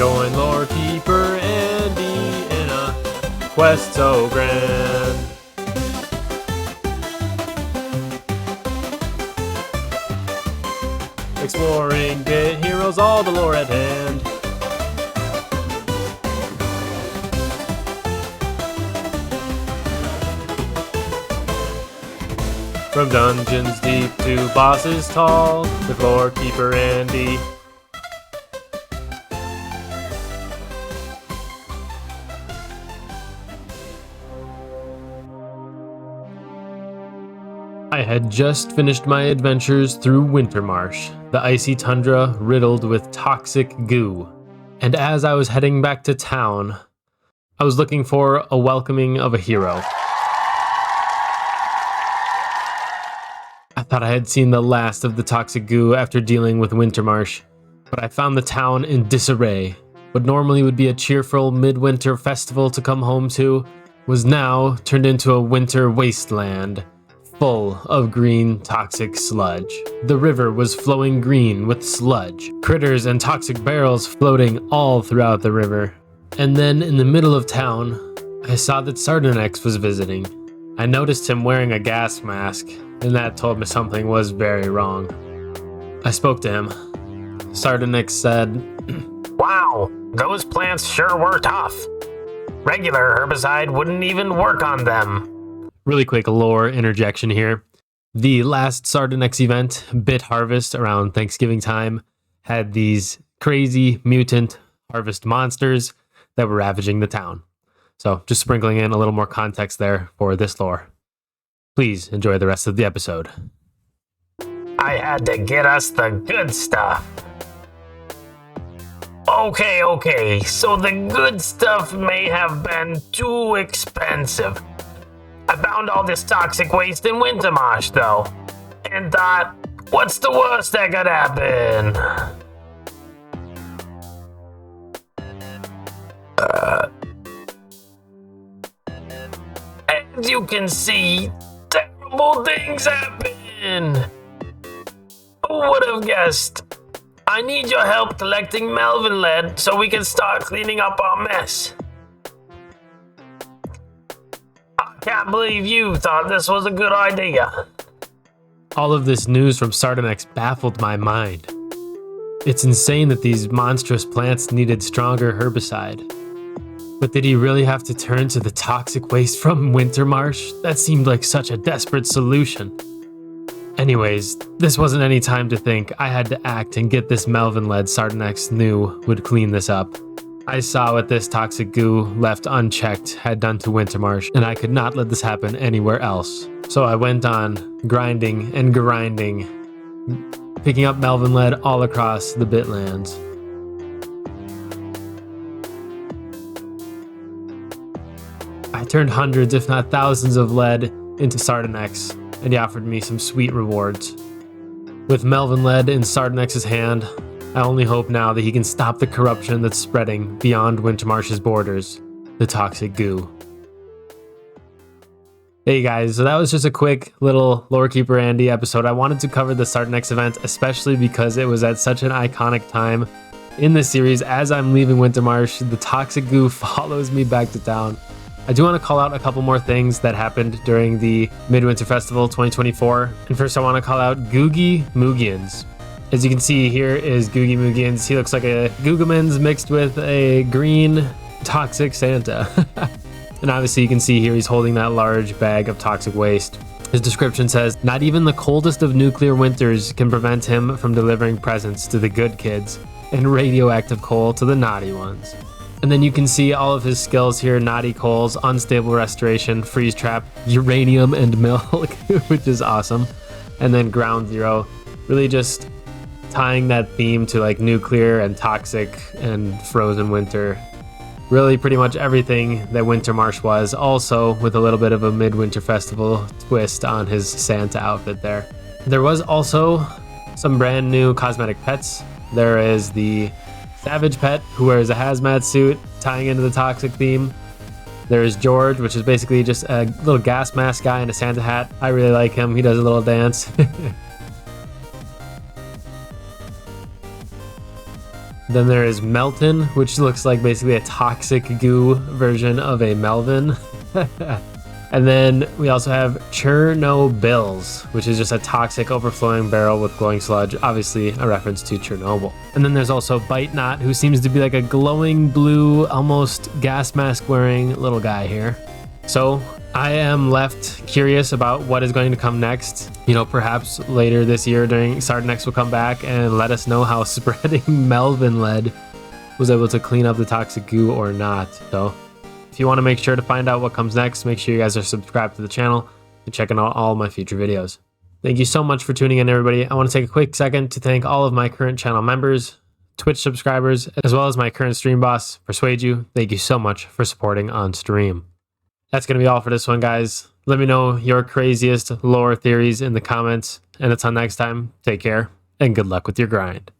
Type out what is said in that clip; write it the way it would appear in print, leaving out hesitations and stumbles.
Join Lorekeeper Andy in a quest so grand. Exploring bit heroes, all the lore at hand. From dungeons deep to bosses tall, with Lorekeeper Andy. I had just finished my adventures through Wintermarsh, the icy tundra riddled with toxic goo. And as I was heading back to town, I was looking for a welcoming of a hero. I thought I had seen the last of the toxic goo after dealing with Wintermarsh, but I found the town in disarray. What normally would be a cheerful Midwinter Festival to come home to was now turned into a winter wasteland, full of green toxic sludge. The river was flowing green with sludge, critters and toxic barrels floating all throughout the river. And then in the middle of town, I saw that Sardinex was visiting. I noticed him wearing a gas mask, and that told me something was very wrong. I spoke to him. Sardinex said, "Wow, those plants sure were tough. Regular herbicide wouldn't even work on them." Really quick lore interjection here. The last Sardinex event, Bit Harvest, around Thanksgiving time, had these crazy mutant harvest monsters that were ravaging the town. So just sprinkling in a little more context there for this lore. Please enjoy the rest of the episode. I had to get us the good stuff. Okay, so the good stuff may have been too expensive. I found all this toxic waste in Wintermarsh, though, and thought, what's the worst that could happen? As you can see, terrible things happen. Who would have guessed? I need your help collecting Melvin Lead so we can start cleaning up our mess. Can't believe you thought this was a good idea. All of this news from Sardinex baffled my mind. It's insane that these monstrous plants needed stronger herbicide. But did he really have to turn to the toxic waste from Wintermarsh? That seemed like such a desperate solution. Anyways, this wasn't any time to think. I had to act and get this Melvin Lead Sardinex knew would clean this up. I saw what this toxic goo left unchecked had done to Wintermarsh, and I could not let this happen anywhere else. So I went on grinding and grinding, picking up Melvin Lead all across the Bitlands. I turned hundreds, if not thousands of lead into Sardinex, and he offered me some sweet rewards. With Melvin Lead in Sardinex's hand, I only hope now that he can stop the corruption that's spreading beyond Wintermarsh's borders, the toxic goo. Hey guys, so that was just a quick little Lorekeeper Andy episode. I wanted to cover the Sardinex event, especially because it was at such an iconic time in the series. As I'm leaving Wintermarsh, the toxic goo follows me back to town. I do want to call out a couple more things that happened during the Midwinter Festival 2024. And first I want to call out Googie Moogienz. As you can see, here is Googie Moogienz. He looks like a Googamans mixed with a green toxic Santa. And obviously you can see here he's holding that large bag of toxic waste. His description says, "Not even the coldest of nuclear winters can prevent him from delivering presents to the good kids and radioactive coal to the naughty ones." And then you can see all of his skills here: naughty coals, unstable restoration, freeze trap, uranium, and milk, which is awesome. And then ground zero, really just tying that theme to like nuclear and toxic and frozen winter. Really pretty much everything that Wintermarsh was, also with a little bit of a Midwinter Festival twist on his Santa outfit there. There was also some brand new cosmetic pets. There is the Savage Pet, who wears a hazmat suit, tying into the toxic theme. There is George, which is basically just a little gas mask guy in a Santa hat. I really like him. He does a little dance. Then there is Melton, which looks like basically a toxic goo version of a Melvin. And then we also have Cher-no-bills, which is just a toxic overflowing barrel with glowing sludge, obviously a reference to Chernobyl. And then there's also Bite Knot, who seems to be like a glowing blue, almost gas mask wearing little guy here. So I am left curious about what is going to come next. You know, perhaps later this year during Sardinex will come back and let us know how spreading Melvin Lead was able to clean up the toxic goo or not. So if you want to make sure to find out what comes next, make sure you guys are subscribed to the channel and checking out all my future videos. Thank you so much for tuning in, everybody. I want to take a quick second to thank all of my current channel members, Twitch subscribers, as well as my current stream boss, Persuade You. Thank you so much for supporting on stream. That's going to be all for this one, guys. Let me know your craziest lore theories in the comments. And until next time, take care and good luck with your grind.